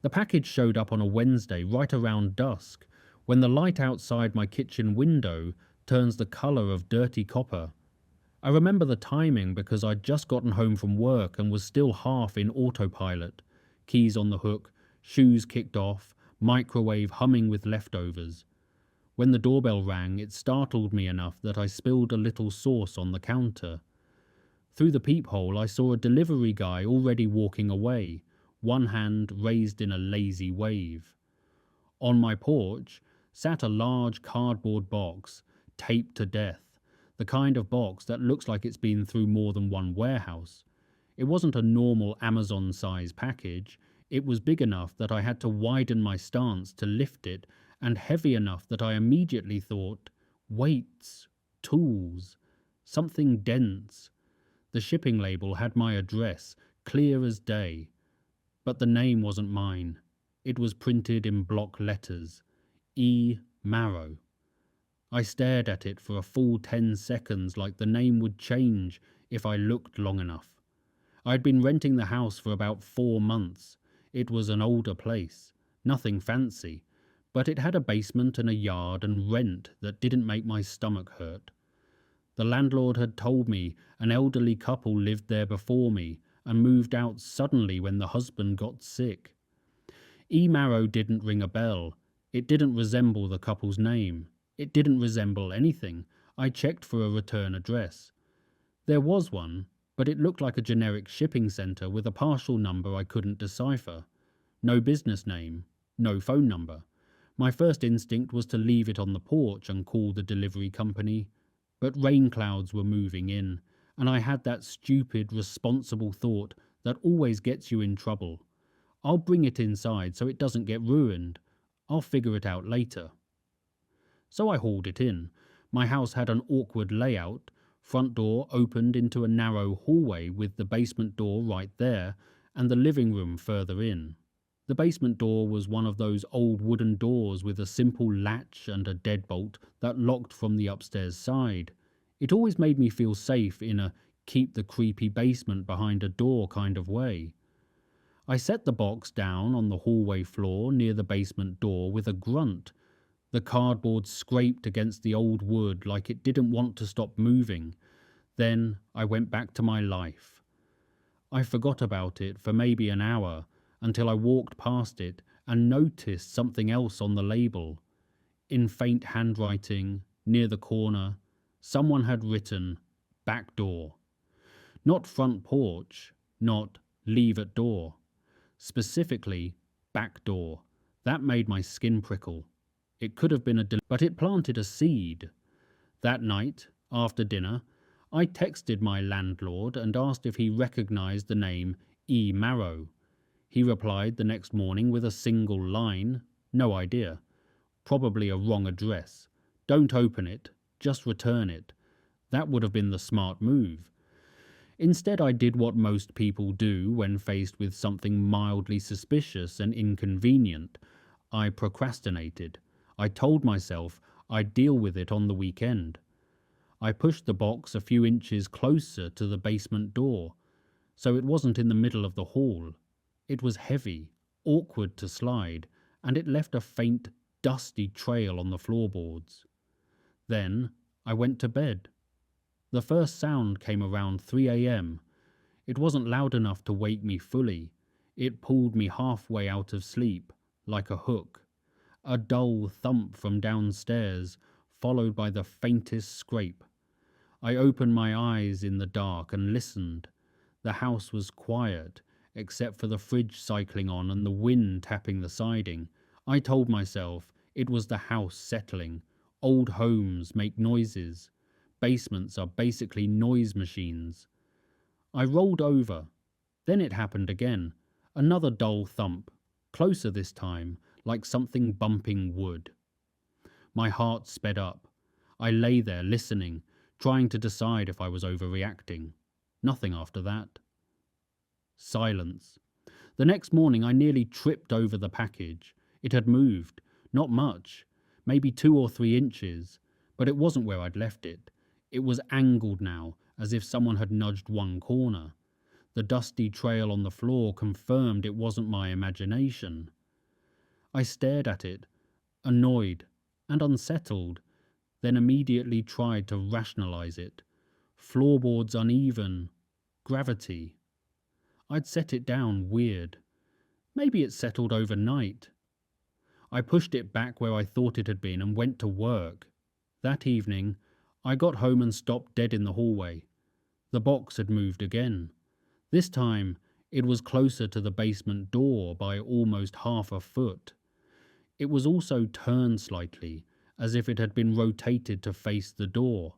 The package showed up on a Wednesday right around dusk, when the light outside my kitchen window turns the colour of dirty copper. I remember the timing because I'd just gotten home from work and was still half in autopilot. Keys on the hook, shoes kicked off, microwave humming with leftovers. When the doorbell rang, it startled me enough that I spilled a little sauce on the counter. Through the peephole, I saw a delivery guy already walking away, one hand raised in a lazy wave. On my porch sat a large cardboard box, taped to death, the kind of box that looks like it's been through more than one warehouse. It wasn't a normal Amazon-size package. It was big enough that I had to widen my stance to lift it, and heavy enough that I immediately thought, weights, tools, something dense. The shipping label had my address, clear as day. But the name wasn't mine. It was printed in block letters. E. Marrow. I stared at it for a full 10 seconds like the name would change if I looked long enough. I had been renting the house for about 4 months. It was an older place. Nothing fancy. But it had a basement and a yard and rent that didn't make my stomach hurt. The landlord had told me an elderly couple lived there before me and moved out suddenly when the husband got sick. E. Marrow didn't ring a bell. It didn't resemble the couple's name. It didn't resemble anything. I checked for a return address. There was one, but it looked like a generic shipping centre with a partial number I couldn't decipher. No business name, no phone number. My first instinct was to leave it on the porch and call the delivery company, but rain clouds were moving in, and I had that stupid, responsible thought that always gets you in trouble. I'll bring it inside so it doesn't get ruined. I'll figure it out later. So I hauled it in. My house had an awkward layout. Front door opened into a narrow hallway with the basement door right there, and the living room further in. The basement door was one of those old wooden doors with a simple latch and a deadbolt that locked from the upstairs side. It always made me feel safe in a keep the creepy basement behind a door kind of way. I set the box down on the hallway floor near the basement door with a grunt. The cardboard scraped against the old wood like it didn't want to stop moving. Then I went back to my life. I forgot about it for maybe an hour, until I walked past it and noticed something else on the label. In faint handwriting, near the corner, someone had written, "Back door." Not front porch, not leave at door. Specifically, back door. That made my skin prickle. It could have been but it planted a seed. That night, after dinner, I texted my landlord and asked if he recognized the name E. Marrow. He replied the next morning with a single line, "No idea. Probably a wrong address. Don't open it, just return it." That would have been the smart move. Instead, I did what most people do when faced with something mildly suspicious and inconvenient. I procrastinated. I told myself I'd deal with it on the weekend. I pushed the box a few inches closer to the basement door, so it wasn't in the middle of the hall. It was heavy, awkward to slide, and it left a faint, dusty trail on the floorboards. Then I went to bed. The first sound came around 3 a.m. It wasn't loud enough to wake me fully. It pulled me halfway out of sleep, like a hook. A dull thump from downstairs, followed by the faintest scrape. I opened my eyes in the dark and listened. The house was quiet, except for the fridge cycling on and the wind tapping the siding. I told myself it was the house settling. Old homes make noises. Basements are basically noise machines. I rolled over. Then it happened again. Another dull thump. Closer this time, like something bumping wood. My heart sped up. I lay there listening, trying to decide if I was overreacting. Nothing after that. Silence. The next morning I nearly tripped over the package. It had moved. Not much. Maybe 2 or 3 inches. But it wasn't where I'd left it. It was angled now, as if someone had nudged one corner. The dusty trail on the floor confirmed it wasn't my imagination. I stared at it, annoyed and unsettled, then immediately tried to rationalize it. Floorboards uneven, gravity. I'd set it down weird. Maybe it settled overnight. I pushed it back where I thought it had been and went to work. That evening, I got home and stopped dead in the hallway. The box had moved again. This time, it was closer to the basement door by almost half a foot. It was also turned slightly, as if it had been rotated to face the door.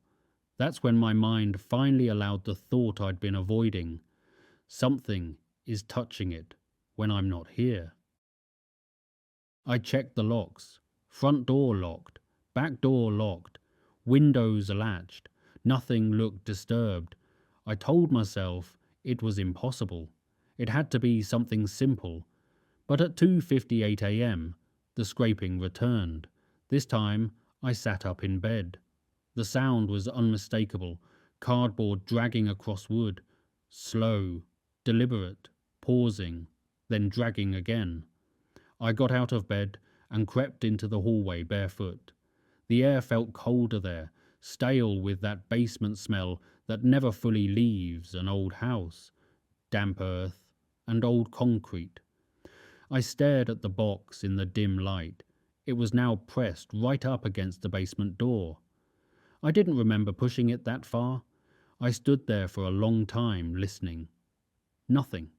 That's when my mind finally allowed the thought I'd been avoiding. Something is touching it when I'm not here. I checked the locks. Front door locked, back door locked, windows latched. Nothing looked disturbed. I told myself it was impossible. It had to be something simple. But at 2:58 a.m., the scraping returned. This time, I sat up in bed. The sound was unmistakable, cardboard dragging across wood, slow, deliberate, pausing, then dragging again. I got out of bed and crept into the hallway barefoot. The air felt colder there, stale with that basement smell that never fully leaves an old house, damp earth and old concrete. I stared at the box in the dim light. It was now pressed right up against the basement door. I didn't remember pushing it that far. I stood there for a long time, listening. Nothing.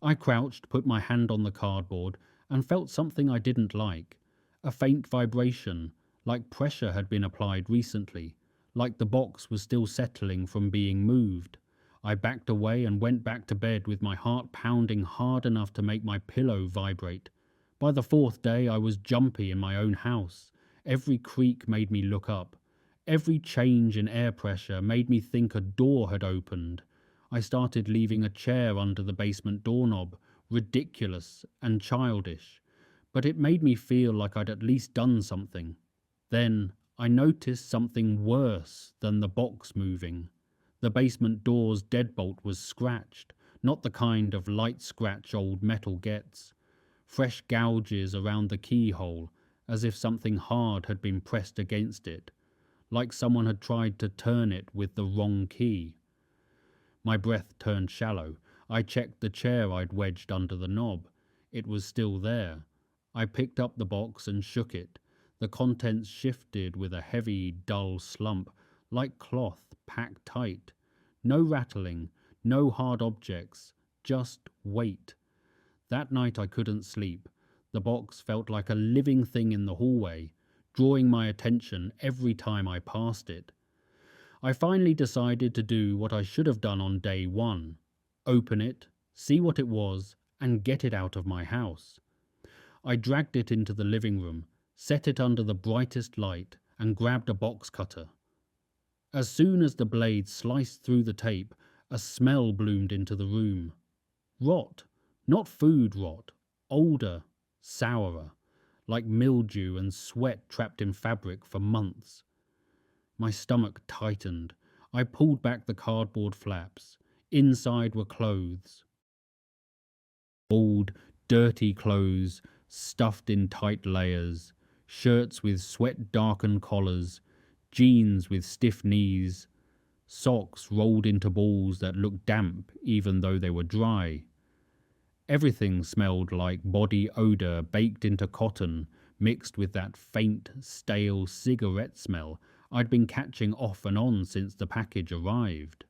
I crouched, put my hand on the cardboard, and felt something I didn't like. A faint vibration, like pressure had been applied recently, like the box was still settling from being moved. I backed away and went back to bed with my heart pounding hard enough to make my pillow vibrate. By the fourth day, I was jumpy in my own house. Every creak made me look up. Every change in air pressure made me think a door had opened. I started leaving a chair under the basement doorknob, ridiculous and childish, but it made me feel like I'd at least done something. Then I noticed something worse than the box moving. The basement door's deadbolt was scratched, not the kind of light scratch old metal gets. Fresh gouges around the keyhole, as if something hard had been pressed against it, like someone had tried to turn it with the wrong key. My breath turned shallow. I checked the chair I'd wedged under the knob. It was still there. I picked up the box and shook it. The contents shifted with a heavy, dull slump, like cloth packed tight. No rattling, no hard objects, just weight. That night I couldn't sleep. The box felt like a living thing in the hallway, drawing my attention every time I passed it. I finally decided to do what I should have done on day one. Open it, see what it was, and get it out of my house. I dragged it into the living room, set it under the brightest light, and grabbed a box cutter. As soon as the blade sliced through the tape, a smell bloomed into the room. Rot. Not food rot. Older, sourer, like mildew and sweat trapped in fabric for months. My stomach tightened. I pulled back the cardboard flaps. Inside were clothes. Old, dirty clothes, stuffed in tight layers. Shirts with sweat-darkened collars. Jeans with stiff knees. Socks rolled into balls that looked damp even though they were dry. Everything smelled like body odour baked into cotton, mixed with that faint, stale cigarette smell I'd been catching off and on since the package arrived.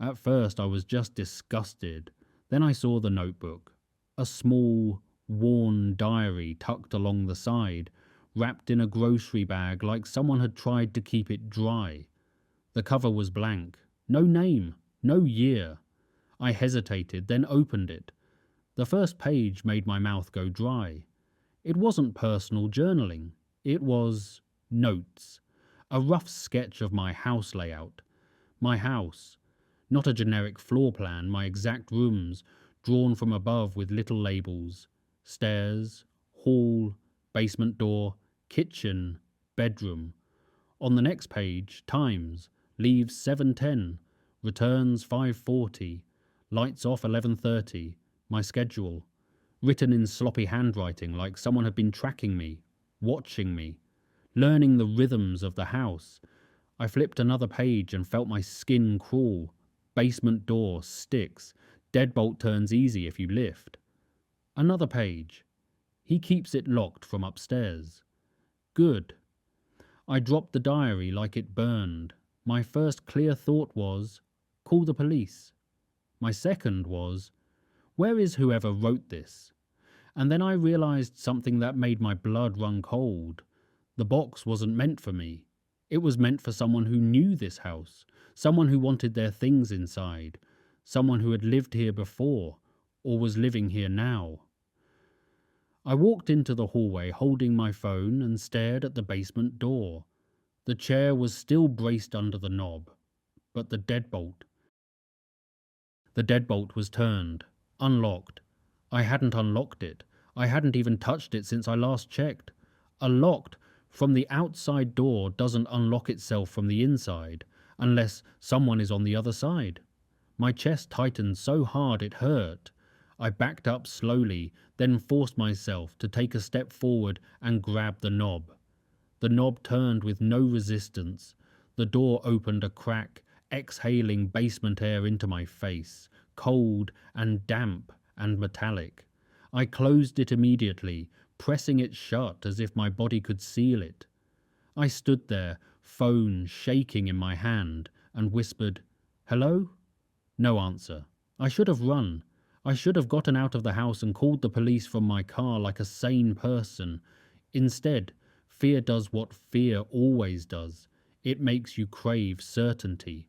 At first I was just disgusted. Then I saw the notebook. A small, worn diary tucked along the side, wrapped in a grocery bag like someone had tried to keep it dry. The cover was blank. No name, no year. I hesitated, then opened it. The first page made my mouth go dry. It wasn't personal journaling. It was notes. A rough sketch of my house layout. My house. Not a generic floor plan, my exact rooms, drawn from above with little labels. Stairs, hall, basement door, kitchen, bedroom. On the next page, times. Leaves 7:10. Returns 5:40. Lights off 11:30. My schedule. Written in sloppy handwriting like someone had been tracking me, watching me, learning the rhythms of the house. I flipped another page and felt my skin crawl. Basement door, sticks. Deadbolt turns easy if you lift. Another page. He keeps it locked from upstairs. Good. I dropped the diary like it burned. My first clear thought was, call the police. My second was, where is whoever wrote this? And then I realized something that made my blood run cold. The box wasn't meant for me. It was meant for someone who knew this house, someone who wanted their things inside, someone who had lived here before, or was living here now. I walked into the hallway holding my phone and stared at the basement door. The chair was still braced under the knob, but the deadbolt was turned, unlocked. I hadn't unlocked it. I hadn't even touched it since I last checked. A locked from the outside door doesn't unlock itself from the inside, unless someone is on the other side. My chest tightened so hard it hurt. I backed up slowly, then forced myself to take a step forward and grab the knob. The knob turned with no resistance. The door opened a crack, exhaling basement air into my face, cold and damp and metallic. I closed it immediately, pressing it shut as if my body could seal it. I stood there, phone shaking in my hand, and whispered, "Hello?" No answer. I should have run. I should have gotten out of the house and called the police from my car like a sane person. Instead, fear does what fear always does. It makes you crave certainty.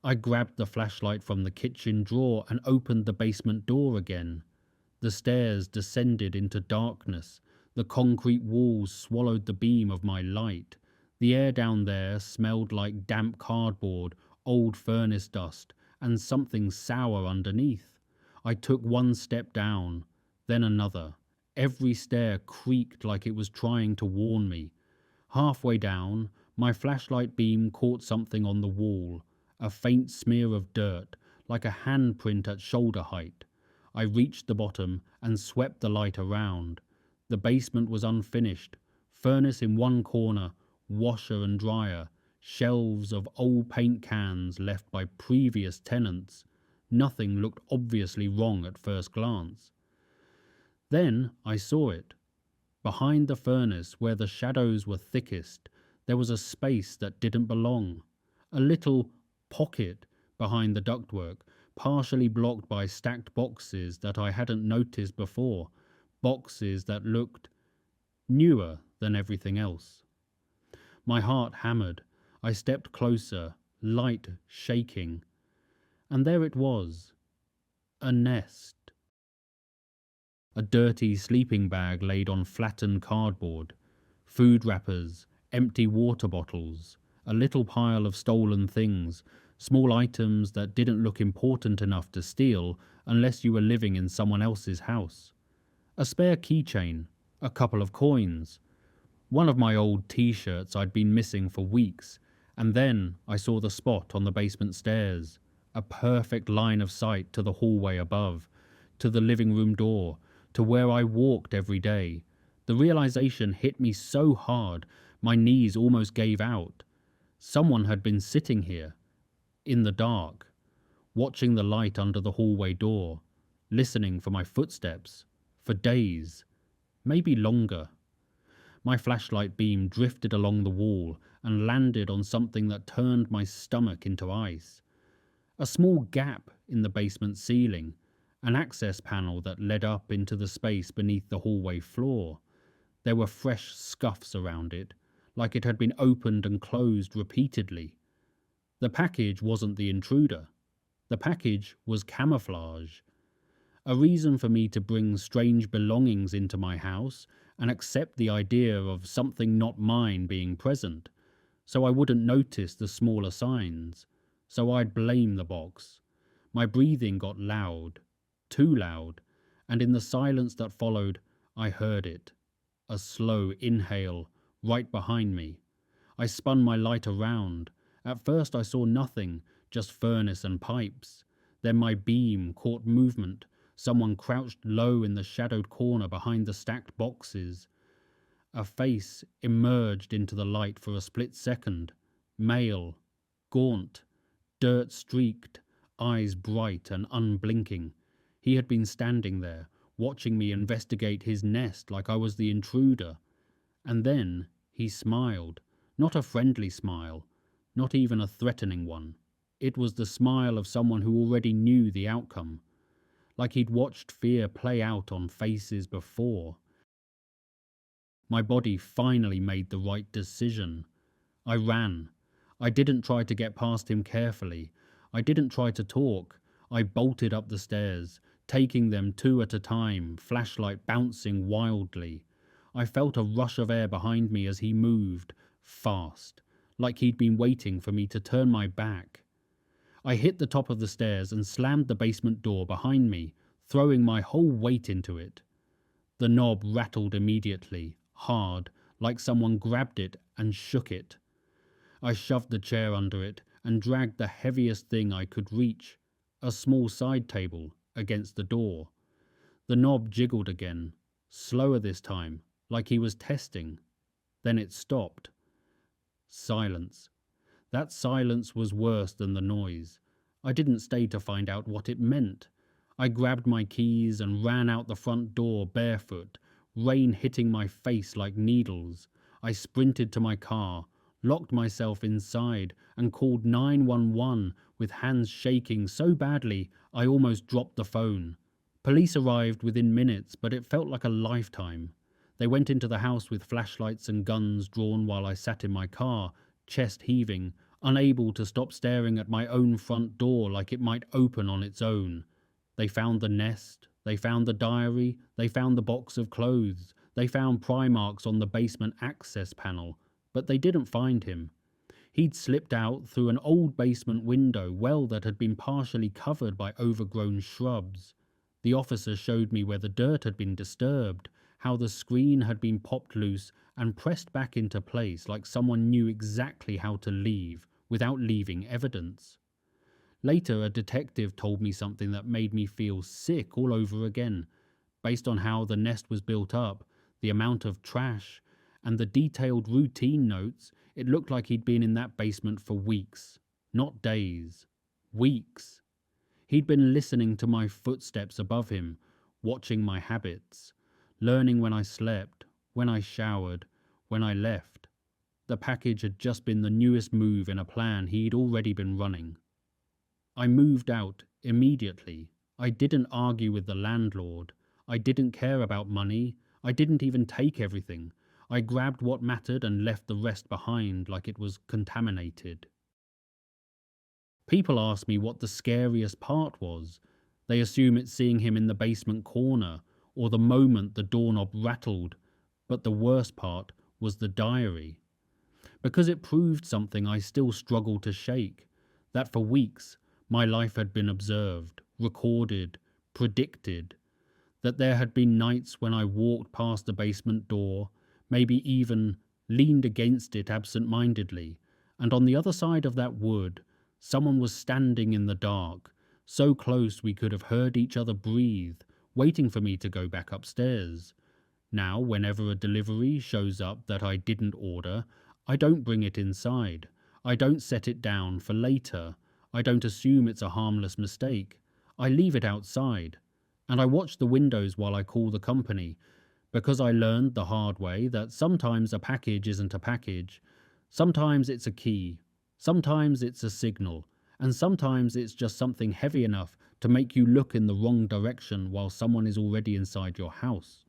I grabbed the flashlight from the kitchen drawer and opened the basement door again. The stairs descended into darkness. The concrete walls swallowed the beam of my light. The air down there smelled like damp cardboard, old furnace dust, and something sour underneath. I took one step down, then another. Every stair creaked like it was trying to warn me. Halfway down, my flashlight beam caught something on the wall, a faint smear of dirt, like a handprint at shoulder height. I reached the bottom and swept the light around. The basement was unfinished. Furnace in one corner, washer and dryer, shelves of old paint cans left by previous tenants. Nothing looked obviously wrong at first glance. Then I saw it. Behind the furnace, where the shadows were thickest, there was a space that didn't belong. A little pocket behind the ductwork, partially blocked by stacked boxes that I hadn't noticed before, boxes that looked newer than everything else. My heart hammered. I stepped closer, light shaking. And there it was, a nest. A dirty sleeping bag laid on flattened cardboard, food wrappers, empty water bottles, a little pile of stolen things, small items that didn't look important enough to steal unless you were living in someone else's house. A spare keychain, a couple of coins, one of my old t-shirts I'd been missing for weeks, and then I saw the spot on the basement stairs. A perfect line of sight to the hallway above, to the living room door, to where I walked every day. The realization hit me so hard, my knees almost gave out. Someone had been sitting here, in the dark, watching the light under the hallway door, listening for my footsteps, for days, maybe longer. My flashlight beam drifted along the wall and landed on something that turned my stomach into ice. A small gap in the basement ceiling, an access panel that led up into the space beneath the hallway floor. There were fresh scuffs around it, like it had been opened and closed repeatedly. The package wasn't the intruder. The package was camouflage. A reason for me to bring strange belongings into my house and accept the idea of something not mine being present, so I wouldn't notice the smaller signs. So I'd blame the box. My breathing got loud, too loud, and in the silence that followed, I heard it. A slow inhale, right behind me. I spun my light around. At first I saw nothing, just furnace and pipes. Then my beam caught movement. Someone crouched low in the shadowed corner behind the stacked boxes. A face emerged into the light for a split second. Male, gaunt, dirt-streaked, eyes bright and unblinking. He had been standing there, watching me investigate his nest like I was the intruder. And then he smiled. Not a friendly smile, not even a threatening one. It was the smile of someone who already knew the outcome, like he'd watched fear play out on faces before. My body finally made the right decision. I ran. I didn't try to get past him carefully. I didn't try to talk. I bolted up the stairs, taking them two at a time, flashlight bouncing wildly. I felt a rush of air behind me as he moved, fast, like he'd been waiting for me to turn my back. I hit the top of the stairs and slammed the basement door behind me, throwing my whole weight into it. The knob rattled immediately, hard, like someone grabbed it and shook it. I shoved the chair under it and dragged the heaviest thing I could reach, a small side table, against the door. The knob jiggled again, slower this time, like he was testing. Then it stopped. Silence. That silence was worse than the noise. I didn't stay to find out what it meant. I grabbed my keys and ran out the front door barefoot, rain hitting my face like needles. I sprinted to my car, locked myself inside, and called 911 with hands shaking so badly I almost dropped the phone. Police arrived within minutes, but it felt like a lifetime. They went into the house with flashlights and guns drawn while I sat in my car, chest heaving, unable to stop staring at my own front door like it might open on its own. They found the nest, they found the diary, they found the box of clothes, they found pry marks on the basement access panel, but they didn't find him. He'd slipped out through an old basement window well that had been partially covered by overgrown shrubs. The officer showed me where the dirt had been disturbed, how the screen had been popped loose and pressed back into place like someone knew exactly how to leave without leaving evidence. Later, a detective told me something that made me feel sick all over again. Based on how the nest was built up, the amount of trash, and the detailed routine notes, it looked like he'd been in that basement for weeks, not days. Weeks. He'd been listening to my footsteps above him, watching my habits, learning when I slept, when I showered, when I left. The package had just been the newest move in a plan he'd already been running. I moved out immediately. I didn't argue with the landlord. I didn't care about money. I didn't even take everything. I grabbed what mattered and left the rest behind like it was contaminated. People ask me what the scariest part was. They assume it's seeing him in the basement corner or the moment the doorknob rattled, but the worst part was the diary. Because it proved something I still struggle to shake, that for weeks my life had been observed, recorded, predicted, that there had been nights when I walked past the basement door, maybe even leaned against it absent-mindedly, and on the other side of that wood, someone was standing in the dark, so close we could have heard each other breathe, waiting for me to go back upstairs. Now, whenever a delivery shows up that I didn't order, I don't bring it inside. I don't set it down for later. I don't assume it's a harmless mistake. I leave it outside. And I watch the windows while I call the company, because I learned the hard way that sometimes a package isn't a package. Sometimes it's a key. Sometimes it's a signal. And sometimes it's just something heavy enough to make you look in the wrong direction while someone is already inside your house.